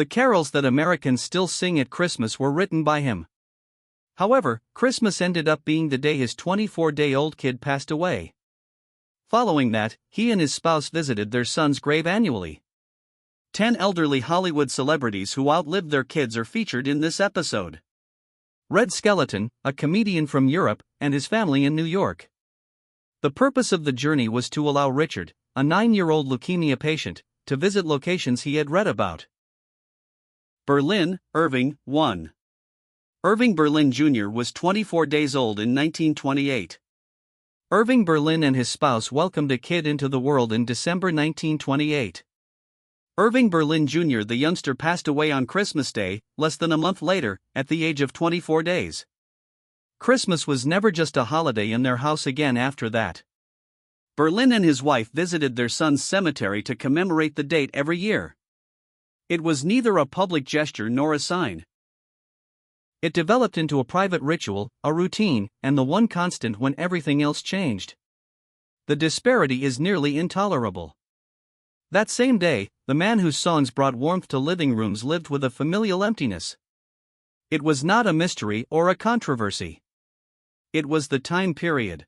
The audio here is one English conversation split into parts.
The carols that Americans still sing at Christmas were written by him. However, Christmas ended up being the day his 24-day-old kid passed away. Following that, he and his spouse visited their son's grave annually. 10 elderly Hollywood celebrities who outlived their kids are featured in this episode. Red Skeleton, a comedian from Europe, and his family in New York. The purpose of the journey was to allow Richard, a 9-year-old leukemia patient, to visit locations he had read about. Berlin, Irving, 1. Irving Berlin Jr. was 24 days old in 1928. Irving Berlin and his spouse welcomed a kid into the world in December 1928. Irving Berlin Jr. the youngster passed away on Christmas Day, less than a month later, at the age of 24 days. Christmas was never just a holiday in their house again after that. Berlin and his wife visited their son's cemetery to commemorate the date every year. It was neither a public gesture nor a sign. It developed into a private ritual, a routine, and the one constant when everything else changed. The disparity is nearly intolerable. That same day, the man whose songs brought warmth to living rooms lived with a familial emptiness. It was not a mystery or a controversy. It was the time period.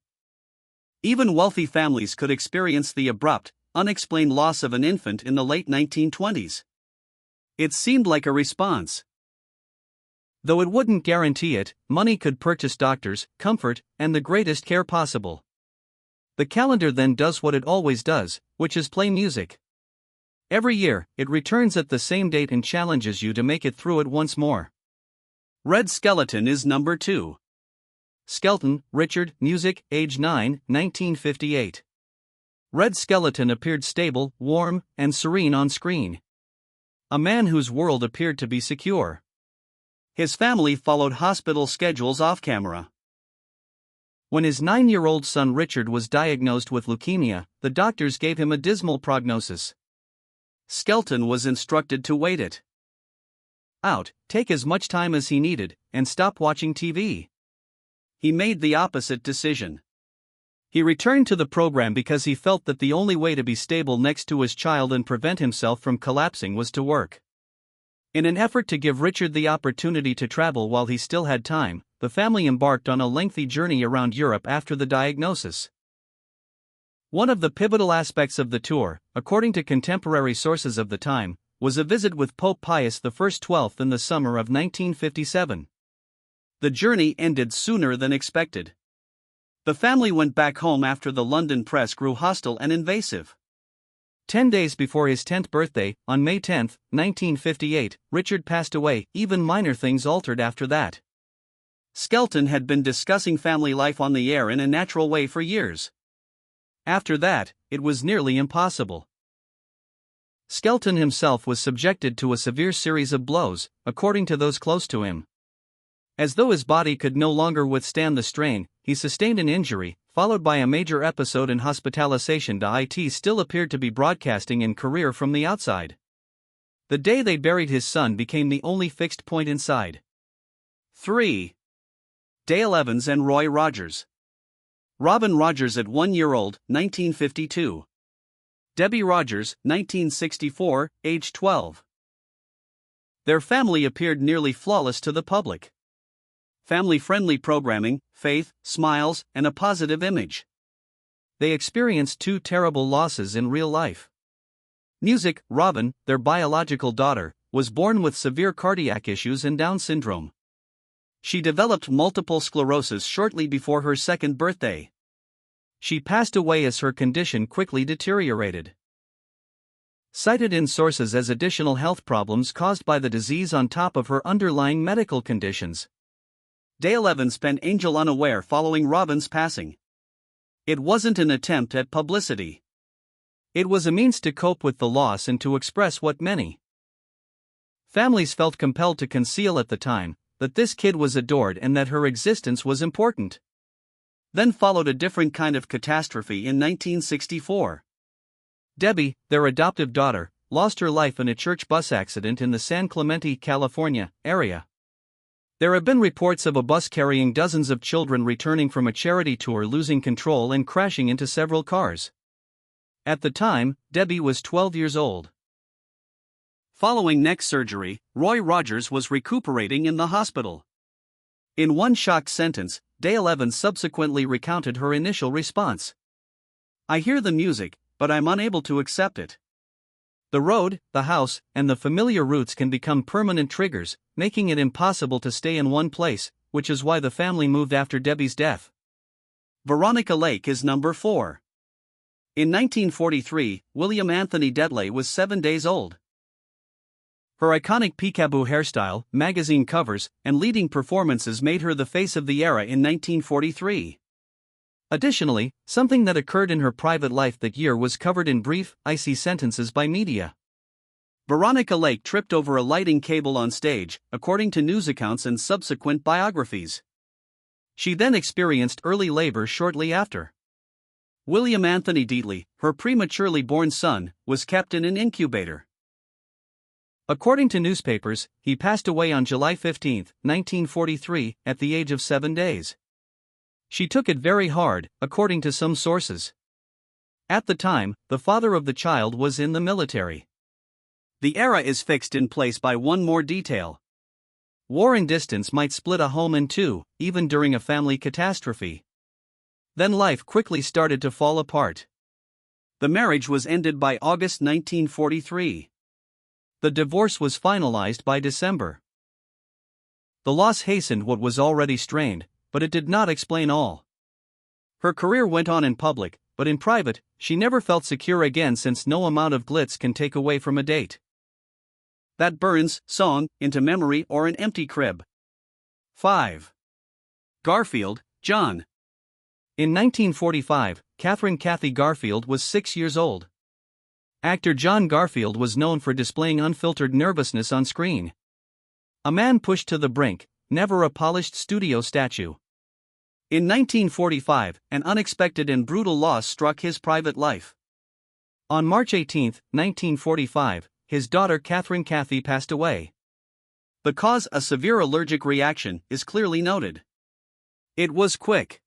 Even wealthy families could experience the abrupt, unexplained loss of an infant in the late 1920s. It seemed like a response. Though it wouldn't guarantee it, money could purchase doctors, comfort, and the greatest care possible. The calendar then does what it always does, which is play music. Every year, it returns at the same date and challenges you to make it through it once more. Red Skeleton is number 2. Skelton, Richard, music, age 9, 1958. Red Skeleton appeared stable, warm, and serene on screen. A man whose world appeared to be secure. His family followed hospital schedules off camera. When his 9-year-old son Richard was diagnosed with leukemia, the doctors gave him a dismal prognosis. Skelton was instructed to wait it out, take as much time as he needed, and stop watching TV. He made the opposite decision. He returned to the program because he felt that the only way to be stable next to his child and prevent himself from collapsing was to work. In an effort to give Richard the opportunity to travel while he still had time, the family embarked on a lengthy journey around Europe after the diagnosis. One of the pivotal aspects of the tour, according to contemporary sources of the time, was a visit with Pope Pius I XII in the summer of 1957. The journey ended sooner than expected. The family went back home after the London press grew hostile and invasive. 10 days before his 10th birthday, on May 10, 1958, Richard passed away. Even minor things altered after that. Skelton had been discussing family life on the air in a natural way for years. After that, it was nearly impossible. Skelton himself was subjected to a severe series of blows, according to those close to him. As though his body could no longer withstand the strain, he sustained an injury, followed by a major episode in hospitalization. It still appeared to be broadcasting in career from the outside. The day they buried his son became the only fixed point inside. 3. Dale Evans and Roy Rogers. Robin Rogers at 1-year-old, 1952. Debbie Rogers, 1964, age 12. Their family appeared nearly flawless to the public. Family-friendly programming, faith, smiles, and a positive image. They experienced 2 terrible losses in real life. Music, Robin, their biological daughter, was born with severe cardiac issues and Down syndrome. She developed multiple sclerosis shortly before her 2nd birthday. She passed away as her condition quickly deteriorated. Cited in sources as additional health problems caused by the disease on top of her underlying medical conditions. Dale Evans penned Angel Unaware following Robin's passing. It wasn't an attempt at publicity. It was a means to cope with the loss and to express what many families felt compelled to conceal at the time, that this kid was adored and that her existence was important. Then followed a different kind of catastrophe in 1964. Debbie, their adoptive daughter, lost her life in a church bus accident in the San Clemente, California, area. There have been reports of a bus carrying dozens of children returning from a charity tour losing control and crashing into several cars. At the time, Debbie was 12 years old. Following neck surgery, Roy Rogers was recuperating in the hospital. In one shocked sentence, Dale Evans subsequently recounted her initial response. "I hear the music, but I'm unable to accept it. The road, the house, and the familiar routes can become permanent triggers, making it impossible to stay in one place, which is why the family moved after Debbie's death." Veronica Lake is number 4. In 1943, William Anthony Dedley was 7 days old. Her iconic peekaboo hairstyle, magazine covers, and leading performances made her the face of the era in 1943. Additionally, something that occurred in her private life that year was covered in brief, icy sentences by media. Veronica Lake tripped over a lighting cable on stage, according to news accounts and subsequent biographies. She then experienced early labor shortly after. William Anthony Dedley, her prematurely born son, was kept in an incubator. According to newspapers, he passed away on July 15, 1943, at the age of 7 days. She took it very hard, according to some sources. At the time, the father of the child was in the military. The era is fixed in place by one more detail. War and distance might split a home in two, even during a family catastrophe. Then life quickly started to fall apart. The marriage was ended by August 1943. The divorce was finalized by December. The loss hastened what was already strained, but it did not explain all. Her career went on in public, but in private, she never felt secure again, since no amount of glitz can take away from a date that burns, song, into memory or an empty crib. 5. Garfield, John. In 1945, Catherine Kathy Garfield was 6 years old. Actor John Garfield was known for displaying unfiltered nervousness on screen. A man pushed to the brink, never a polished studio statue. In 1945, an unexpected and brutal loss struck his private life. On March 18, 1945, his daughter Catherine Kathy passed away. The cause, a severe allergic reaction, is clearly noted. It was quick.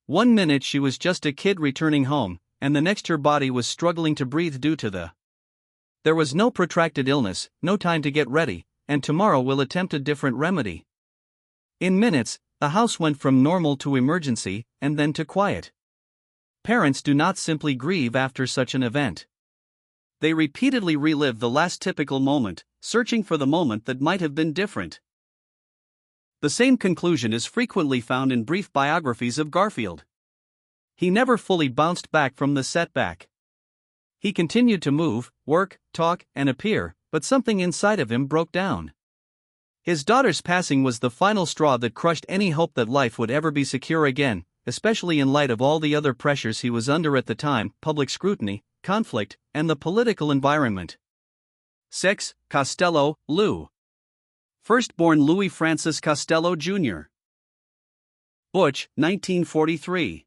1 minute she was just a kid returning home, and the next her body was struggling to breathe due to the. There was no protracted illness, no time to get ready, and tomorrow we'll attempt a different remedy. In minutes, the house went from normal to emergency, and then to quiet. Parents do not simply grieve after such an event. They repeatedly relive the last typical moment, searching for the moment that might have been different. The same conclusion is frequently found in brief biographies of Garfield. He never fully bounced back from the setback. He continued to move, work, talk, and appear, but something inside of him broke down. His daughter's passing was the final straw that crushed any hope that life would ever be secure again, especially in light of all the other pressures he was under at the time: public scrutiny, conflict, and the political environment. 6. Costello, Lou. Firstborn Louis Francis Costello Jr. Butch, 1943.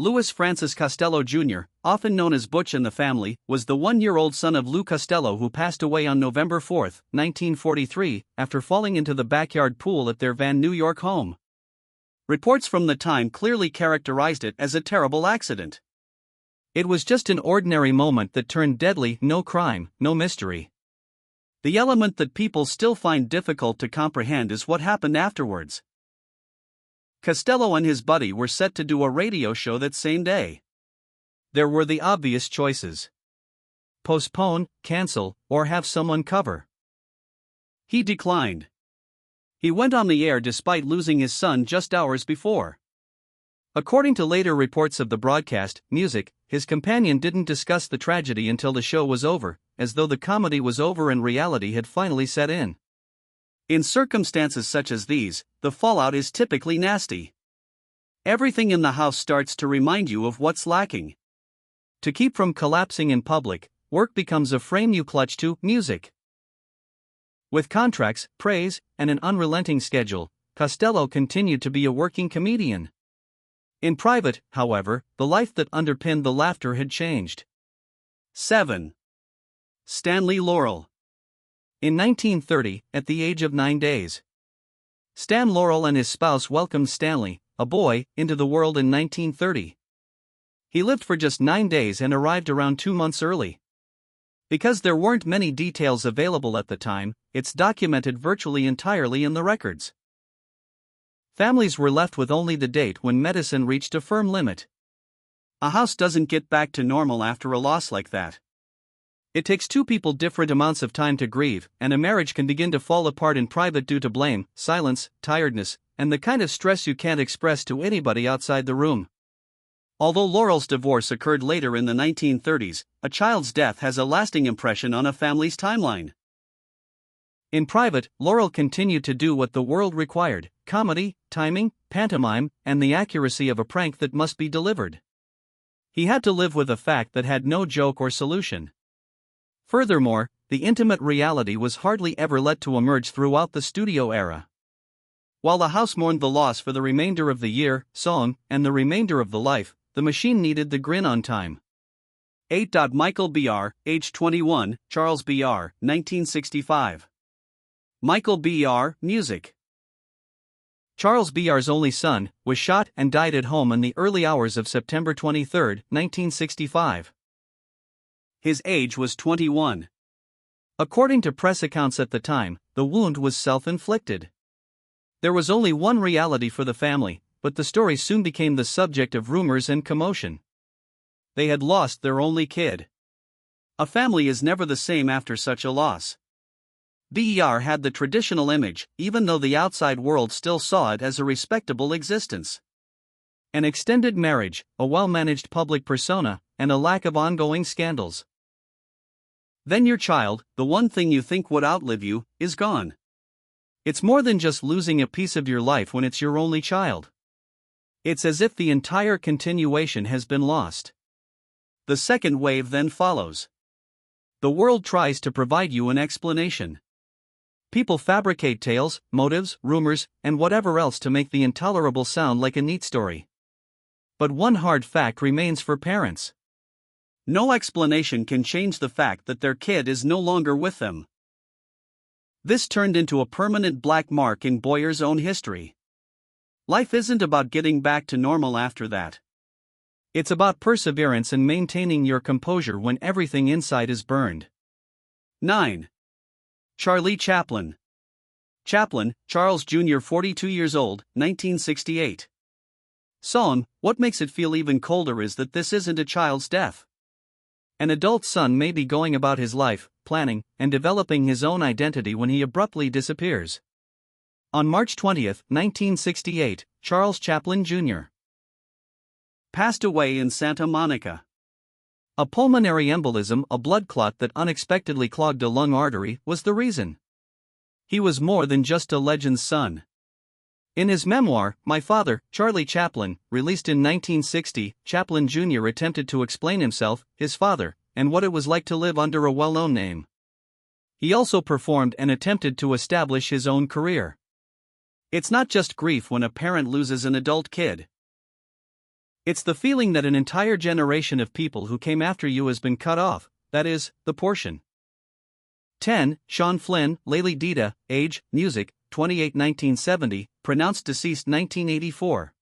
Louis Francis Costello Jr., often known as Butch in the family, was the 1-year-old son of Lou Costello, who passed away on November 4, 1943, after falling into the backyard pool at their Van New York home. Reports from the time clearly characterized it as a terrible accident. It was just an ordinary moment that turned deadly, no crime, no mystery. The element that people still find difficult to comprehend is what happened afterwards. Costello and his buddy were set to do a radio show that same day. There were the obvious choices: postpone, cancel, or have someone cover. He declined. He went on the air despite losing his son just hours before. According to later reports of the broadcast, music, his companion didn't discuss the tragedy until the show was over, as though the comedy was over and reality had finally set in. In circumstances such as these, the fallout is typically nasty. Everything in the house starts to remind you of what's lacking. To keep from collapsing in public, work becomes a frame you clutch to: music. With contracts, praise, and an unrelenting schedule, Costello continued to be a working comedian. In private, however, the life that underpinned the laughter had changed. 7. Stanley Laurel. In 1930, at the age of 9 days, Stan Laurel and his spouse welcomed Stanley, a boy, into the world in 1930. He lived for just 9 days and arrived around 2 months early. Because there weren't many details available at the time, it's documented virtually entirely in the records. Families were left with only the date when medicine reached a firm limit. A house doesn't get back to normal after a loss like that. It takes two people different amounts of time to grieve, and a marriage can begin to fall apart in private due to blame, silence, tiredness, and the kind of stress you can't express to anybody outside the room. Although Laurel's divorce occurred later in the 1930s, a child's death has a lasting impression on a family's timeline. In private, Laurel continued to do what the world required: comedy, timing, pantomime, and the accuracy of a prank that must be delivered. He had to live with a fact that had no joke or solution. Furthermore, the intimate reality was hardly ever let to emerge throughout the studio era. While the house mourned the loss for the remainder of the year, song, and the remainder of the life, the machine needed the grin on time. 8. Michael Br, age 21, Charles Br, 1965. Michael Br, music. Charles Br's only son was shot and died at home in the early hours of September 23, 1965. His age was 21. According to press accounts at the time, the wound was self-inflicted. There was only one reality for the family, but the story soon became the subject of rumors and commotion. They had lost their only kid. A family is never the same after such a loss. Br had the traditional image, even though the outside world still saw it as a respectable existence. An extended marriage, a well-managed public persona, and a lack of ongoing scandals. Then your child, the one thing you think would outlive you, is gone. It's more than just losing a piece of your life when it's your only child. It's as if the entire continuation has been lost. The second wave then follows. The world tries to provide you an explanation. People fabricate tales, motives, rumors, and whatever else to make the intolerable sound like a neat story. But one hard fact remains for parents. No explanation can change the fact that their kid is no longer with them. This turned into a permanent black mark in Boyer's own history. Life isn't about getting back to normal after that. It's about perseverance and maintaining your composure when everything inside is burned. 9. Charlie Chaplin. Chaplin, Charles Jr., 42 years old, 1968. Song, what makes it feel even colder is that this isn't a child's death. An adult son may be going about his life, planning, and developing his own identity when he abruptly disappears. On March 20, 1968, Charles Chaplin Jr. passed away in Santa Monica. A pulmonary embolism, a blood clot that unexpectedly clogged a lung artery, was the reason. He was more than just a legend's son. In his memoir, My Father, Charlie Chaplin, released in 1960, Chaplin Jr. attempted to explain himself, his father, and what it was like to live under a well-known name. He also performed and attempted to establish his own career. It's not just grief when a parent loses an adult kid. It's the feeling that an entire generation of people who came after you has been cut off, that is, the portion. 10. Sean Flynn, Layli Dita, age, music, 28 1970, pronounced deceased 1984.